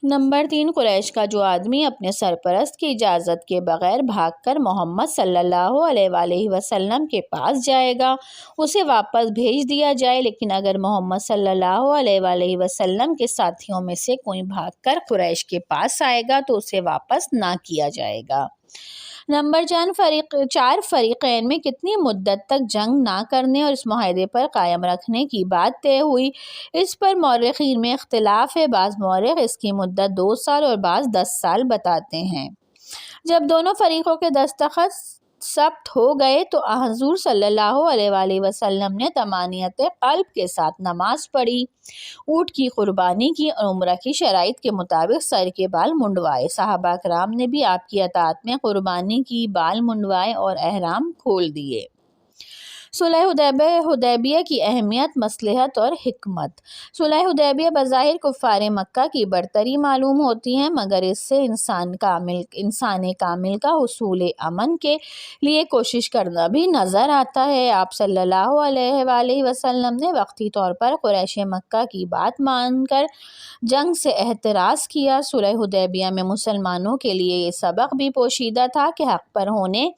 Number 3، قریش کا جو آدمی اپنے سرپرست کی اجازت کے بغیر بھاگ کر محمد صلی اللہ علیہ وآلہ وسلم کے پاس جائے گا اسے واپس بھیج دیا جائے، لیکن اگر محمد صلی اللہ علیہ وآلہ وسلم کے ساتھیوں میں سے کوئی بھاگ کر قریش کے پاس آئے گا تو اسے واپس نہ کیا جائے گا۔ نمبر 4، فریقین میں کتنی مدت تک جنگ نہ کرنے اور اس معاہدے پر قائم رکھنے کی بات طے ہوئی، اس پر مورخین میں اختلاف ہے۔ بعض مورخ اس کی مدت 2 سال اور بعض 10 سال بتاتے ہیں۔ جب دونوں فریقوں کے دستخط ثبت ہو گئے تو حضور صلی اللہ علیہ وآلہ وسلم نے طمانینت قلب کے ساتھ نماز پڑھی، اونٹ کی قربانی کی اور عمرہ کی شرائط کے مطابق سر کے بال منڈوائے۔ صحابہ کرام نے بھی آپ کی اطاعت میں قربانی کی، بال منڈوائے اور احرام کھول دیے۔ صلح حدیبیہ کی اہمیت، مصلحت اور حکمت۔ صلح حدیبیہ بظاہر کفار مکہ کی برتری معلوم ہوتی ہے، مگر اس سے انسان کامل کا حصول امن کے لیے کوشش کرنا بھی نظر آتا ہے۔ آپ صلی اللہ علیہ وآلہ وسلم نے وقتی طور پر قریش مکہ کی بات مان کر جنگ سے احتراز کیا۔ صلح حدیبیہ میں مسلمانوں کے لیے یہ سبق بھی پوشیدہ تھا کہ حق پر ہونے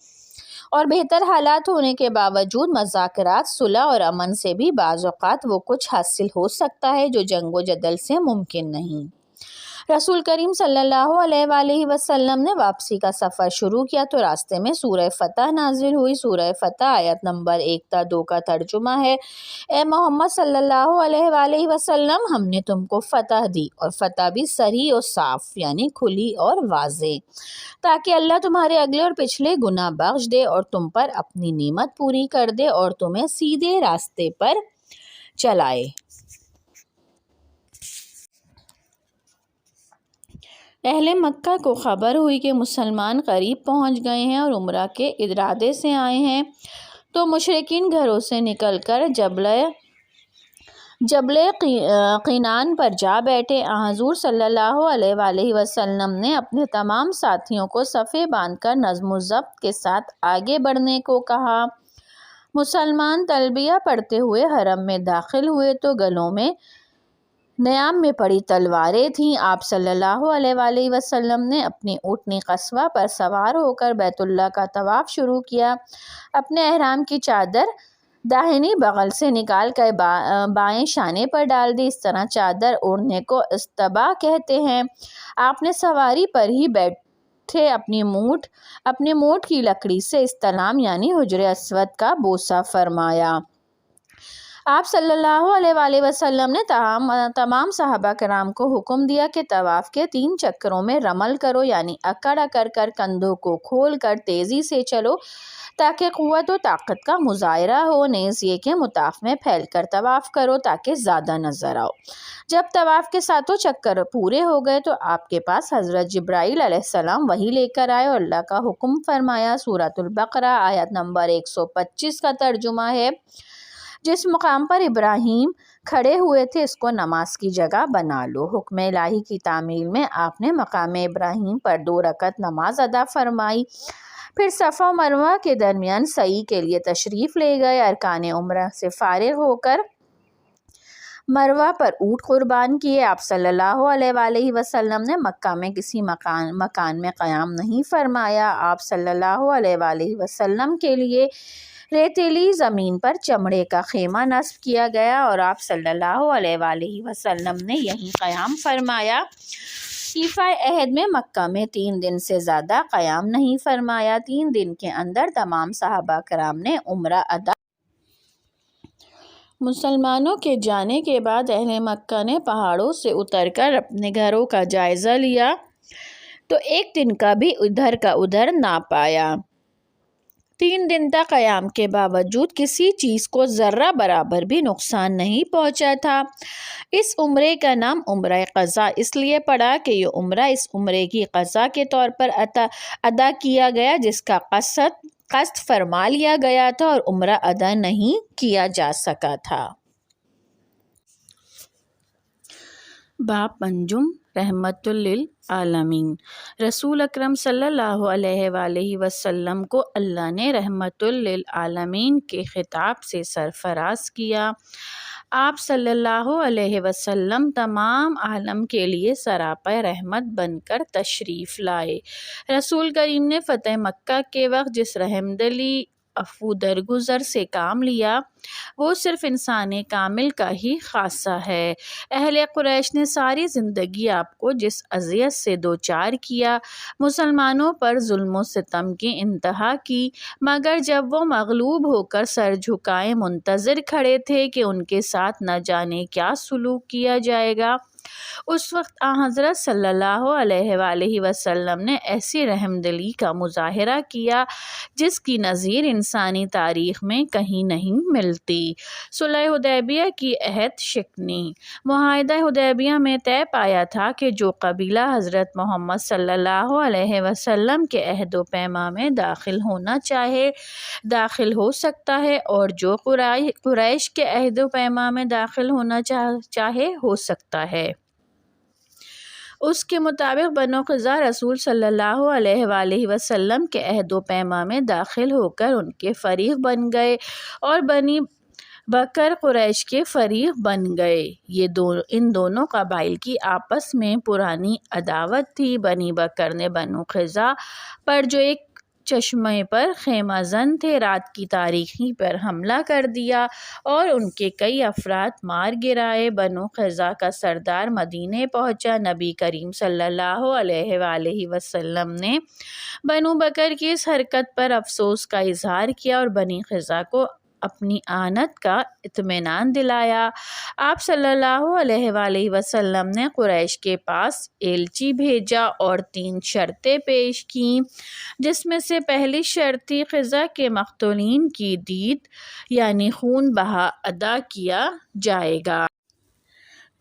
اور بہتر حالات ہونے کے باوجود مذاکرات، صلح اور امن سے بھی بعض اوقات وہ کچھ حاصل ہو سکتا ہے جو جنگ و جدل سے ممکن نہیں۔ رسول کریم صلی اللہ علیہ وآلہ وسلم نے واپسی کا سفر شروع کیا تو راستے میں سورہ فتح نازل ہوئی۔ سورہ فتح آیت نمبر 1 تا 2 کا ترجمہ ہے: اے محمد صلی اللہ علیہ وآلہ وسلم، ہم نے تم کو فتح دی، اور فتح بھی صریح اور صاف یعنی کھلی اور واضح، تاکہ اللہ تمہارے اگلے اور پچھلے گناہ بخش دے اور تم پر اپنی نعمت پوری کر دے اور تمہیں سیدھے راستے پر چلائے۔ اہل مکہ کو خبر ہوئی کہ مسلمان قریب پہنچ گئے ہیں اور عمرہ کے ارادے سے آئے ہیں، تو مشرکین گھروں سے نکل کر جبل قینان پر جا بیٹھے۔ حضور صلی اللہ علیہ وآلہ وسلم نے اپنے تمام ساتھیوں کو صفیں باندھ کر نظم و ضبط کے ساتھ آگے بڑھنے کو کہا۔ مسلمان تلبیہ پڑھتے ہوئے حرم میں داخل ہوئے تو گلوں میں نیام میں پڑی تلواریں تھیں۔ آپ صلی اللہ علیہ وآلہ وسلم نے اپنی اونٹنی قصوہ پر سوار ہو کر بیت اللہ کا طواف شروع کیا۔ اپنے احرام کی چادر داہنی بغل سے نکال کر بائیں شانے پر ڈال دی، اس طرح چادر اوڑھنے کو استباء کہتے ہیں۔ آپ نے سواری پر ہی بیٹھے اپنی مونٹ کی لکڑی سے استلام یعنی حجر اسود کا بوسہ فرمایا۔ آپ صلی اللہ علیہ وآلہ وسلم نے تمام صحابہ کرام کو حکم دیا کہ طواف کے 3 چکروں میں رمل کرو، یعنی اکڑ اکڑ کر کندھوں کو کھول کر تیزی سے چلو تاکہ قوت و طاقت کا مظاہرہ ہو، نیز یہ کہ مطاف میں پھیل کر طواف کرو تاکہ زیادہ نظر آؤ۔ جب طواف کے 7 چکر پورے ہو گئے تو آپ کے پاس حضرت جبرائیل علیہ السلام وحی لے کر آئے اور اللہ کا حکم فرمایا۔ سورۃ البقرہ آیت نمبر 125 کا ترجمہ ہے: جس مقام پر ابراہیم کھڑے ہوئے تھے اس کو نماز کی جگہ بنا لو۔ حکم الہی کی تعمیل میں آپ نے مقام ابراہیم پر 2 رکعت نماز ادا فرمائی، پھر صفا و مروہ کے درمیان سعی کے لیے تشریف لے گئے۔ ارکان عمرہ سے فارغ ہو کر مروہ پر اونٹ قربان کیے۔ آپ صلی اللہ علیہ وآلہ وسلم نے مکہ میں کسی مکان میں قیام نہیں فرمایا۔ آپ صلی اللہ علیہ وآلہ وسلم کے لیے ریتیلی زمین پر چمڑے کا خیمہ نصب کیا گیا اور آپ صلی اللہ علیہ وآلہ وسلم نے یہیں قیام فرمایا۔ صیفہ عہد میں مکہ میں 3 دن سے زیادہ قیام نہیں فرمایا۔ 3 دن کے اندر تمام صحابہ کرام نے عمرہ ادا۔ مسلمانوں کے جانے کے بعد اہل مکہ نے پہاڑوں سے اتر کر اپنے گھروں کا جائزہ لیا تو 1 دن کا بھی ادھر کا ادھر نہ پایا۔ 3 دن تک قیام کے باوجود کسی چیز کو ذرہ برابر بھی نقصان نہیں پہنچا تھا۔ اس عمرے کا نام عمرہ قضا اس لیے پڑا کہ یہ عمرہ اس عمرے کی قضا کے طور پر ادا کیا گیا جس کا قصد فرما لیا گیا تھا اور عمرہ ادا نہیں کیا جا سکا تھا۔ باب انجم رحمت للعالمین۔ رسول اکرم صلی اللہ علیہ وآلہ وسلم کو اللہ نے رحمت للعالمین کے خطاب سے سرفراز کیا۔ آپ صلی اللہ علیہ وسلم تمام عالم کے لیے سراپا رحمت بن کر تشریف لائے۔ رسول کریم نے فتح مکہ کے وقت جس رحمدلی عفو درگزر سے کام لیا وہ صرف انسان کامل کا ہی خاصہ ہے۔ اہل قریش نے ساری زندگی آپ کو جس اذیت سے دوچار کیا، مسلمانوں پر ظلم و ستم کی انتہا کی، مگر جب وہ مغلوب ہو کر سر جھکائے منتظر کھڑے تھے کہ ان کے ساتھ نہ جانے کیا سلوک کیا جائے گا، اس وقت حضرت صلی اللہ علیہ وآلہ وسلم نے ایسی رحمدلی کا مظاہرہ کیا جس کی نظیر انسانی تاریخ میں کہیں نہیں ملتی۔ صلح حدیبیہ کی عہد شکنی۔ معاہدہ حدیبیہ میں طے پایا تھا کہ جو قبیلہ حضرت محمد صلی اللہ علیہ وسلم کے عہد و پیما میں داخل ہونا چاہے داخل ہو سکتا ہے، اور جو قریش کے عہد و پیما میں داخل ہونا چاہے ہو سکتا ہے۔ اس کے مطابق بنو قزا رسول صلی اللہ علیہ وآلہ وسلم کے عہد و پیما میں داخل ہو کر ان کے فریق بن گئے، اور بنی بکر قریش کے فریق بن گئے۔ ان دونوں قبائل کی آپس میں پرانی عداوت تھی۔ بنی بکر نے بنو قزا پر جو ایک چشمے پر خیمہ زن تھے رات کی تاریکی پر حملہ کر دیا اور ان کے کئی افراد مار گرائے۔ بنو قزا کا سردار مدینے پہنچا۔ نبی کریم صلی اللہ علیہ وآلہ وسلم نے بنو بکر کی اس حرکت پر افسوس کا اظہار کیا اور بنی قزا کو اپنی آنت کا اطمینان دلایا۔ آپ صلی اللہ علیہ وآلہ وسلم نے قریش کے پاس ایلچی بھیجا اور 3 شرطیں پیش کیں، جس میں سے پہلی شرط تھی قزا کے مقتولین کی دیت یعنی خون بہا ادا کیا جائے گا۔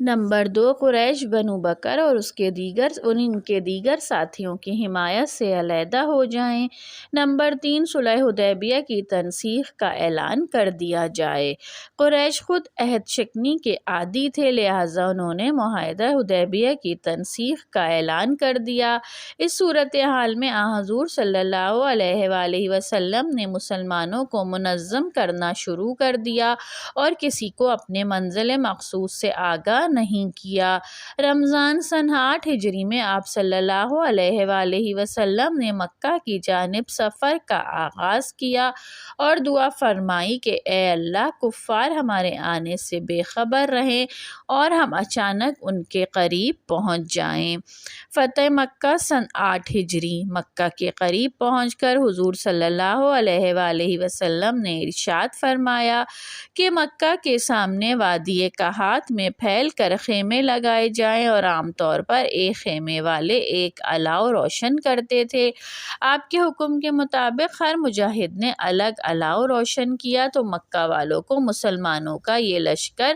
نمبر 2، قریش بنو بکر اور ان کے دیگر ساتھیوں کی حمایت سے علیحدہ ہو جائیں۔ نمبر 3، صلح حدیبیہ کی تنسیخ کا اعلان کر دیا جائے۔ قریش خود عہد شکنی کے عادی تھے، لہٰذا انہوں نے معاہدہ حدیبیہ کی تنسیخ کا اعلان کر دیا۔ اس صورتحال میں حضور صلی اللہ علیہ وآلہ وسلم نے مسلمانوں کو منظم کرنا شروع کر دیا اور کسی کو اپنے منزل مقصود سے آگاہ نہیں کیا۔ رمضان سن 8 ہجری میں آپ صلی اللہ علیہ وآلہ وسلم نے مکہ کی جانب سفر کا آغاز کیا اور دعا فرمائی کہ اے اللہ، کفار ہمارے آنے سے بے خبر رہیں اور ہم اچانک ان کے قریب پہنچ جائیں۔ فتح مکہ سن 8 ہجری۔ مکہ کے قریب پہنچ کر حضور صلی اللہ علیہ وآلہ وسلم نے ارشاد فرمایا کہ مکہ کے سامنے وادی کہات میں پھیل کر خیمے لگائے جائیں، اور عام طور پر ایک خیمے والے ایک الاؤ روشن کرتے تھے۔ آپ کے حکم کے مطابق ہر مجاہد نے الگ الاؤ روشن کیا تو مکہ والوں کو مسلمانوں کا یہ لشکر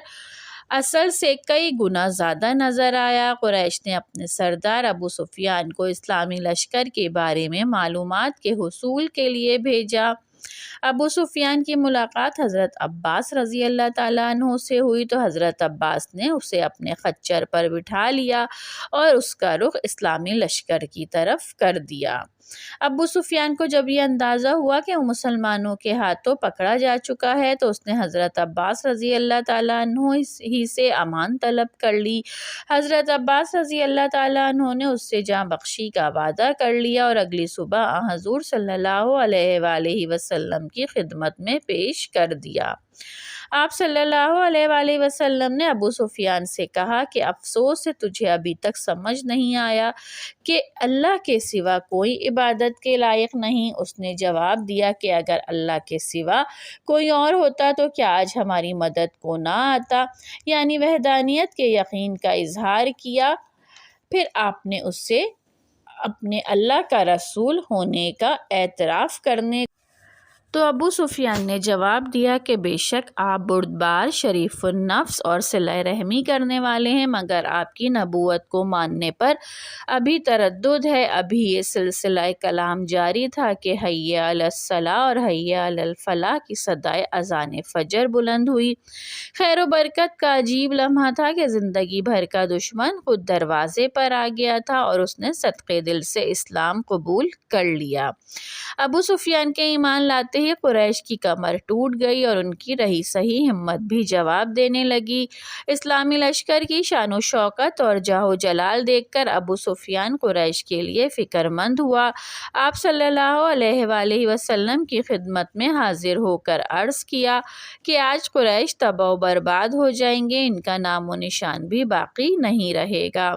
اصل سے کئی گنا زیادہ نظر آیا۔ قریش نے اپنے سردار ابو سفیان کو اسلامی لشکر کے بارے میں معلومات کے حصول کے لیے بھیجا۔ ابو سفیان کی ملاقات حضرت عباس رضی اللہ تعالیٰ عنہ سے ہوئی تو حضرت عباس نے اسے اپنے خچر پر بٹھا لیا اور اس کا رخ اسلامی لشکر کی طرف کر دیا۔ ابو سفیان کو جب یہ اندازہ ہوا کہ وہ مسلمانوں کے ہاتھوں پکڑا جا چکا ہے تو اس نے حضرت عباس رضی اللہ تعالیٰ عنہ ہی سے امان طلب کر لی۔ حضرت عباس رضی اللہ تعالیٰ عنہ نے اس سے جاں بخشی کا وعدہ کر لیا اور اگلی صبح حضور صلی اللہ علیہ وآلہ وسلم کی خدمت میں پیش کر دیا۔ آپ صلی اللہ علیہ وآلہ وسلم نے ابو سفیان سے کہا کہ افسوس ہے تجھے ابھی تک سمجھ نہیں آیا کہ اللہ کے سوا کوئی عبادت کے لائق نہیں۔ اس نے جواب دیا کہ اگر اللہ کے سوا کوئی اور ہوتا تو کیا آج ہماری مدد کو نہ آتا، یعنی وحدانیت کے یقین کا اظہار کیا۔ پھر آپ نے اس سے اپنے اللہ کا رسول ہونے کا اعتراف کرنے تو ابو سفیان نے جواب دیا کہ بے شک آپ بردبار، شریف النفس اور صلہ رحمی کرنے والے ہیں، مگر آپ کی نبوت کو ماننے پر ابھی تردد ہے۔ ابھی یہ سلسلہ کلام جاری تھا کہ حی علی الصلاح اور حی علی الفلاح کی صدائے اذان فجر بلند ہوئی۔ خیر و برکت کا عجیب لمحہ تھا کہ زندگی بھر کا دشمن خود دروازے پر آ گیا تھا اور اس نے صدقے دل سے اسلام قبول کر لیا۔ ابو سفیان کے ایمان لاتے ہی قریش کی کمر ٹوٹ گئی اور ان کی رہی سہی ہمت بھی جواب دینے لگی۔ اسلامی لشکر کی شان و شوکت اور جاہ و جلال دیکھ کر ابو سفیان قریش کے لیے فکر مند ہوا۔ آپ صلی اللہ علیہ وآلہ وسلم کی خدمت میں حاضر ہو کر عرض کیا کہ آج قریش تباہ و برباد ہو جائیں گے، ان کا نام و نشان بھی باقی نہیں رہے گا۔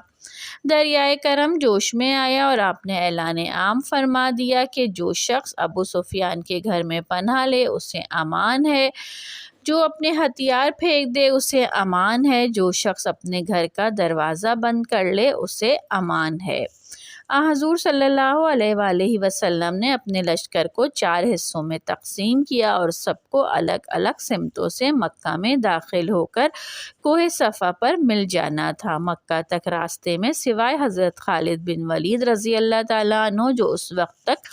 دریائے کرم جوش میں آیا اور آپ نے اعلان عام فرما دیا کہ جو شخص ابو سفیان کے گھر میں پناہ لے اسے امان ہے، جو اپنے ہتھیار پھینک دے اسے امان ہے، جو شخص اپنے گھر کا دروازہ بند کر لے اسے امان ہے۔ حضور صلی اللہ علیہ وآلہ وسلم نے اپنے لشکر کو 4 حصوں میں تقسیم کیا اور سب کو الگ الگ سمتوں سے مکہ میں داخل ہو کر کوہ صفا پر مل جانا تھا۔ مکہ تک راستے میں سوائے حضرت خالد بن ولید رضی اللہ تعالیٰ عنہ جو اس وقت تک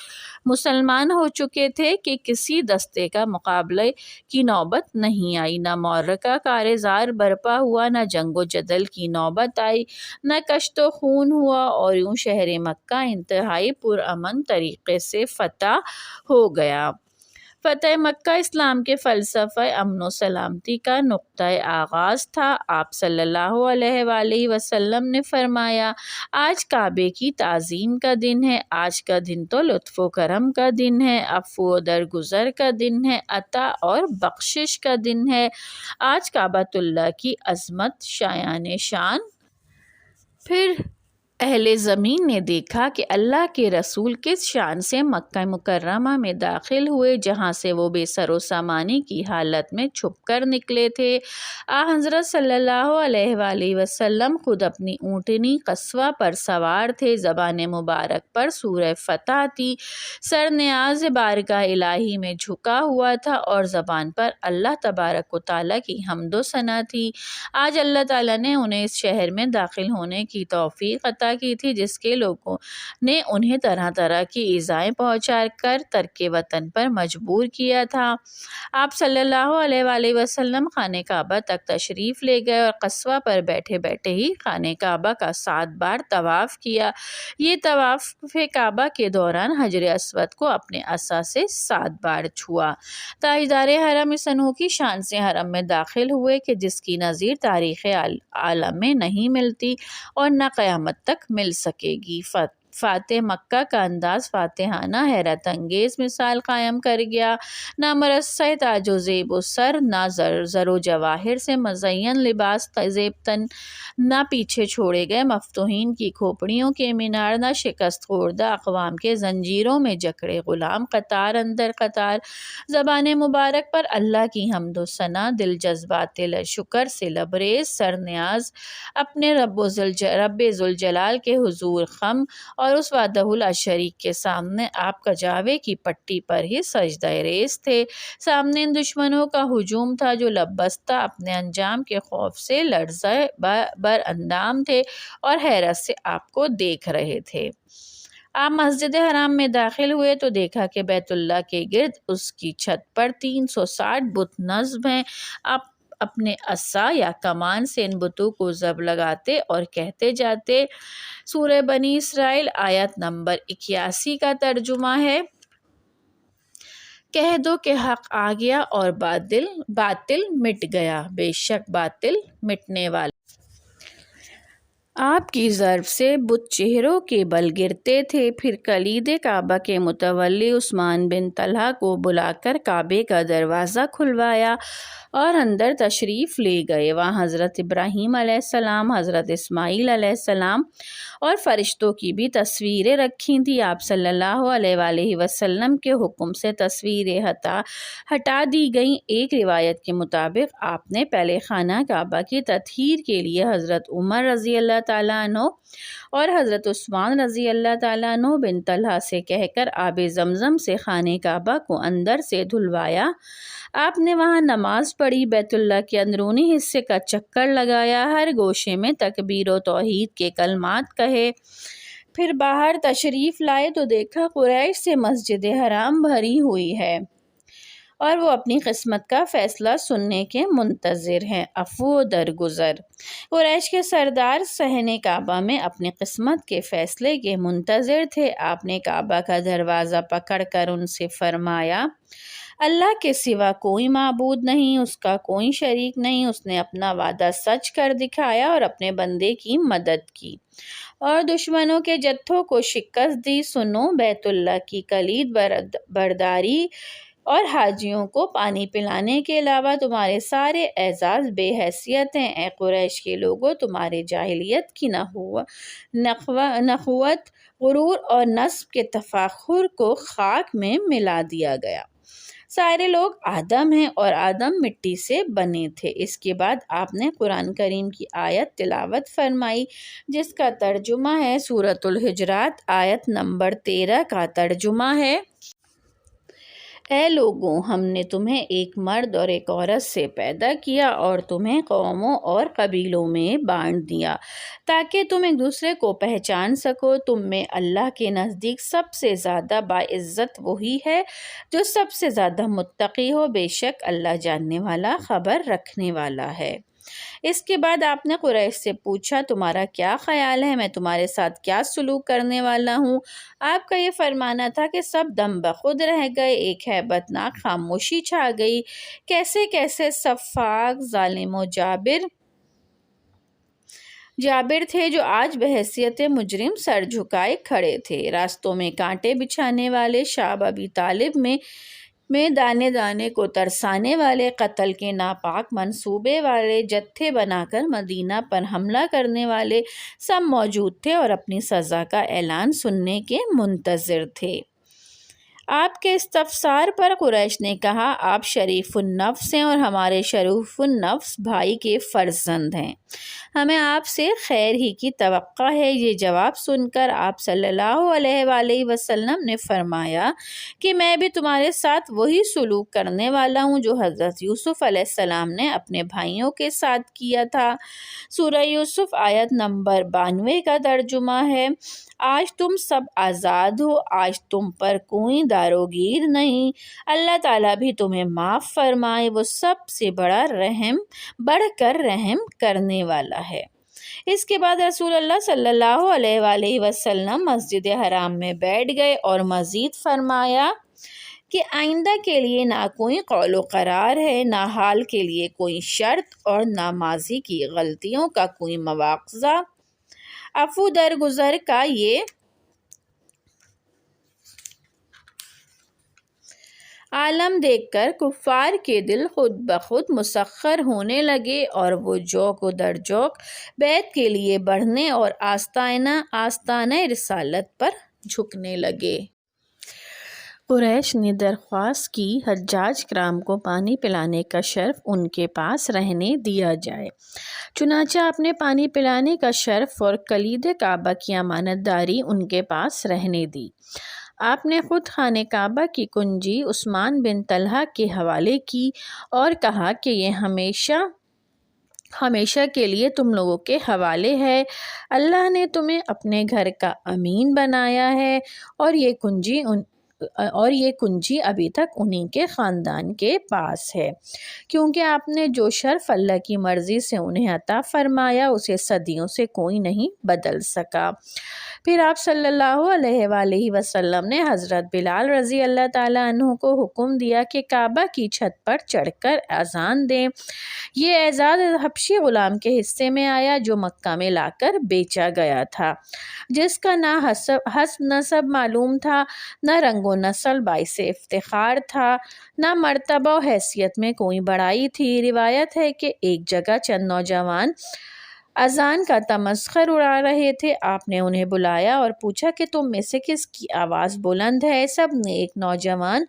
مسلمان ہو چکے تھے کہ کسی دستے کا مقابلے کی نوبت نہیں آئی، نہ معرکہ کارزار برپا ہوا، نہ جنگ و جدل کی نوبت آئی، نہ کشت و خون ہوا، اور یوں شہر مکہ انتہائی پرامن طریقے سے فتح ہو گیا۔ فتح مکہ اسلام کے فلسفہ امن و سلامتی کا نقطہ آغاز تھا۔ آپ صلی اللہ علیہ وآلہ وسلم نے فرمایا، آج کعبے کی تعظیم کا دن ہے، آج کا دن تو لطف و کرم کا دن ہے، عفو و درگزر کا دن ہے، عطا اور بخشش کا دن ہے۔ آج کعبۃ اللہ کی عظمت شایان شان۔ پھر اہل زمین نے دیکھا کہ اللہ کے رسول کس شان سے مکہ مکرمہ میں داخل ہوئے، جہاں سے وہ بے سر و سامانی کی حالت میں چھپ کر نکلے تھے۔ حضرت صلی اللہ علیہ وآلہ وسلم خود اپنی اونٹنی قصوہ پر سوار تھے، زبان مبارک پر سورہ فتح تھی، سر نیاز بارگاہ الہی میں جھکا ہوا تھا اور زبان پر اللہ تبارک و تعالیٰ کی حمد و ثنا تھی۔ آج اللہ تعالیٰ نے انہیں اس شہر میں داخل ہونے کی توفیق عطا کی تھی، جس کے لوگوں نے انہیں طرح طرح کی ایذائیں پہنچا کر ترک وطن پر مجبور کیا تھا۔ آپ صلی اللہ علیہ وآلہ وسلم خانہ کعبہ تک تشریف لے گئے اور قصوہ پر بیٹھے بیٹھے ہی خانہ کعبہ کا 7 بار طواف کیا۔ یہ طواف کعبہ کے دوران حجر اسود کو اپنے عصا سے 7 بار چھوا۔ تاجدار حرم اس انوکھی شان سے حرم میں داخل ہوئے کہ جس کی نظیر تاریخ عالم میں نہیں ملتی اور نہ قیامت تک مل سکے گی۔ فاتح مکہ کا انداز فاتحانہ حیرت انگیز مثال قائم کر گیا۔ نہ مرصع تاج و زیب و سر، نہ زر و جواہر سے مزین لباس زیب تن، نہ پیچھے چھوڑے گئے مفتوحین کی کھوپڑیوں کے مینار، نہ شکست خوردہ اقوام کے زنجیروں میں جکڑے غلام قطار اندر قطار۔ زبان مبارک پر اللہ کی حمد و ثنا، دل جذبات شکر سے لبریز، سر نیاز اپنے رب ذوالجلال کے حضور خم اور اس وحدہ لا شریک کے سامنے آپ کجاوے کی پٹی پر ہی سجدہ ریز تھے۔ سامنے ان دشمنوں کا ہجوم تھا جو لب بستہ اپنے انجام کے خوف سے لرزہ بر اندام تھے اور حیرت سے آپ کو دیکھ رہے تھے۔ آپ مسجد حرام میں داخل ہوئے تو دیکھا کہ بیت اللہ کے گرد اس کی چھت پر 360 بت نصب ہیں۔ آپ اپنے عصا یا کمان سے ان بتوں کو ضرب لگاتے اور کہتے جاتے۔ سورہ بنی اسرائیل آیت نمبر 81 کا ترجمہ ہے، کہہ دو کہ حق آ گیا اور باطل مٹ گیا، بے شک باطل مٹنے والا۔ آپ کی ضرب سے بت چہروں کے بل گرتے تھے۔ پھر کلید کعبہ کے متولی عثمان بن طلحہ کو بلا کر کعبے کا دروازہ کھلوایا اور اندر تشریف لے گئے۔ وہاں حضرت ابراہیم علیہ السلام، حضرت اسماعیل علیہ السلام اور فرشتوں کی بھی تصویریں رکھی تھیں۔ آپ صلی اللہ علیہ وآلہ وسلم کے حکم سے تصویریں ہٹا دی گئیں۔ ایک روایت کے مطابق آپ نے پہلے خانہ کعبہ کی تطہیر کے لیے حضرت عمر رضی اللہ تعالیٰ عنہ اور حضرت عثمان رضی اللہ تعالیٰ عنہ بن طلحہ سے کہہ کر آب زمزم سے خانہ کعبہ کو اندر سے دھلوایا۔ آپ نے وہاں نماز پڑھی، بیت اللہ کے اندرونی حصے کا چکر لگایا، ہر گوشے میں تکبیر و توحید کے کلمات کہے، پھر باہر تشریف لائے تو دیکھا قریش سے مسجد حرام بھری ہوئی ہے اور وہ اپنی قسمت کا فیصلہ سننے کے منتظر ہیں۔ عفو و درگزر۔ قریش کے سردار صحن کعبہ میں اپنی قسمت کے فیصلے کے منتظر تھے۔ آپ نے کعبہ کا دروازہ پکڑ کر ان سے فرمایا، اللہ کے سوا کوئی معبود نہیں، اس کا کوئی شریک نہیں، اس نے اپنا وعدہ سچ کر دکھایا اور اپنے بندے کی مدد کی اور دشمنوں کے جتھوں کو شکست دی۔ سنو، بیت اللہ کی کلید برداری اور حاجیوں کو پانی پلانے کے علاوہ تمہارے سارے اعزاز بے حیثیت ہیں۔ اے قریش کے لوگوں، تمہارے جاہلیت کی نخوت، غرور اور نسب کے تفاخر کو خاک میں ملا دیا گیا۔ سارے لوگ آدم ہیں اور آدم مٹی سے بنے تھے۔ اس کے بعد آپ نے قرآن کریم کی آیت تلاوت فرمائی جس کا ترجمہ ہے، سورۃ الحجرات آیت نمبر 13 کا ترجمہ ہے، اے لوگوں، ہم نے تمہیں ایک مرد اور ایک عورت سے پیدا کیا اور تمہیں قوموں اور قبیلوں میں بانٹ دیا تاکہ تم ایک دوسرے کو پہچان سکو۔ تم میں اللہ کے نزدیک سب سے زیادہ باعزت وہی ہے جو سب سے زیادہ متقی ہو، بے شک اللہ جاننے والا، خبر رکھنے والا ہے۔ اس کے بعد آپ نے قریش سے پوچھا، تمہارا کیا خیال ہے، میں تمہارے ساتھ کیا سلوک کرنے والا ہوں؟ آپ کا یہ فرمانا تھا کہ سب دم بخود رہ گئے، ایک ہیبت ناک خاموشی چھا گئی۔ کیسے کیسے صفاق، ظالم و جابر تھے جو آج بحیثیت مجرم سر جھکائے کھڑے تھے۔ راستوں میں کانٹے بچھانے والے، شعب ابی طالب میں دانے دانے کو ترسانے والے، قتل کے ناپاک منصوبے والے، جتھے بنا کر مدینہ پر حملہ کرنے والے سب موجود تھے اور اپنی سزا کا اعلان سننے کے منتظر تھے۔ آپ کے استفسار پر قریش نے کہا، آپ شریف النفس ہیں اور ہمارے شریف النفس بھائی کے فرزند ہیں، ہمیں آپ سے خیر ہی کی توقع ہے۔ یہ جواب سن کر آپ صلی اللہ علیہ وآلہ وسلم نے فرمایا کہ میں بھی تمہارے ساتھ وہی سلوک کرنے والا ہوں جو حضرت یوسف علیہ السلام نے اپنے بھائیوں کے ساتھ کیا تھا۔ سورہ یوسف آیت نمبر 92 کا ترجمہ ہے، آج تم سب آزاد ہو، آج تم پر کوئی داروگیر نہیں، اللہ تعالیٰ بھی تمہیں معاف فرمائے، وہ سب سے بڑھ کر رحم کرنے والا ہے۔ اس کے بعد رسول اللہ صلی اللہ علیہ وآلہ وسلم مسجد حرام میں بیٹھ گئے اور مزید فرمایا کہ آئندہ کے لیے نہ کوئی قول و قرار ہے، نہ حال کے لیے کوئی شرط اور نہ ماضی کی غلطیوں کا کوئی مواخذہ۔ عفو درگزر کا یہ عالم دیکھ کر کفار کے دل خود بخود مسخر ہونے لگے اور وہ جوق و در جوق بیعت کے لیے بڑھنے اور آستانہ رسالت پر جھکنے لگے۔ قریش نے درخواست کی حجاج کرام کو پانی پلانے کا شرف ان کے پاس رہنے دیا جائے۔ چنانچہ آپ نے پانی پلانے کا شرف اور کلید کعبہ کی امانت داری ان کے پاس رہنے دی۔ آپ نے خود خانہ کعبہ کی کنجی عثمان بن طلحہ کے حوالے کی اور کہا کہ یہ ہمیشہ کے لیے تم لوگوں کے حوالے ہے، اللہ نے تمہیں اپنے گھر کا امین بنایا ہے اور یہ کنجی ابھی تک انہی کے خاندان کے پاس ہے، کیونکہ آپ نے جو شرف اللہ کی مرضی سے انہیں عطا فرمایا اسے صدیوں سے کوئی نہیں بدل سکا۔ پھر آپ صلی اللہ علیہ وآلہ وسلم نے حضرت بلال رضی اللہ تعالیٰ عنہ کو حکم دیا کہ کعبہ کی چھت پر چڑھ کر اذان دیں۔ یہ اعزاز حبشی غلام کے حصے میں آیا جو مکہ میں لا کر بیچا گیا تھا، جس کا نہ حسب نسب معلوم تھا، نہ رنگ و نسل باعث افتخار تھا، نہ مرتبہ و حیثیت میں کوئی بڑائی تھی۔ روایت ہے کہ ایک جگہ چند نوجوان اذان کا تمسخر اڑا رہے تھے۔ آپ نے انہیں بلایا اور پوچھا کہ تم میں سے کس کی آواز بلند ہے؟ سب نے ایک نوجوان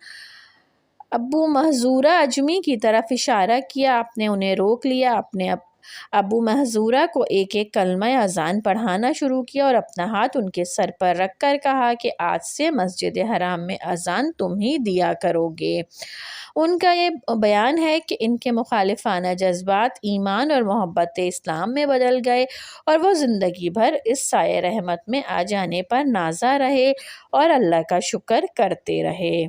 ابو محذورہ اجمی کی طرف اشارہ کیا۔ آپ نے انہیں روک لیا، اپنے ابو محذورہ کو ایک ایک کلمہ اذان پڑھانا شروع کیا اور اپنا ہاتھ ان کے سر پر رکھ کر کہا کہ آج سے مسجد حرام میں اذان تم ہی دیا کرو گے۔ ان کا یہ بیان ہے کہ ان کے مخالفانہ جذبات ایمان اور محبت اسلام میں بدل گئے اور وہ زندگی بھر اس سایہ رحمت میں آ جانے پر نازا رہے اور اللہ کا شکر کرتے رہے۔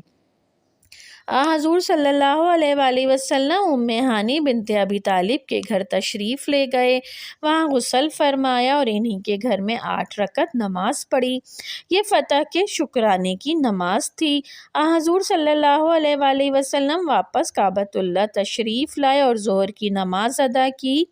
حضور صلی اللہ علیہ وآلہ وسلم ام ہانی بنت ابی طالب کے گھر تشریف لے گئے، وہاں غسل فرمایا اور انہی کے گھر میں 8 رکعت نماز پڑھی۔ یہ فتح کے شکرانے کی نماز تھی۔ حضور صلی اللہ علیہ وآلہ وسلم واپس کعبۃ اللہ تشریف لائے اور ظہر کی نماز ادا کی۔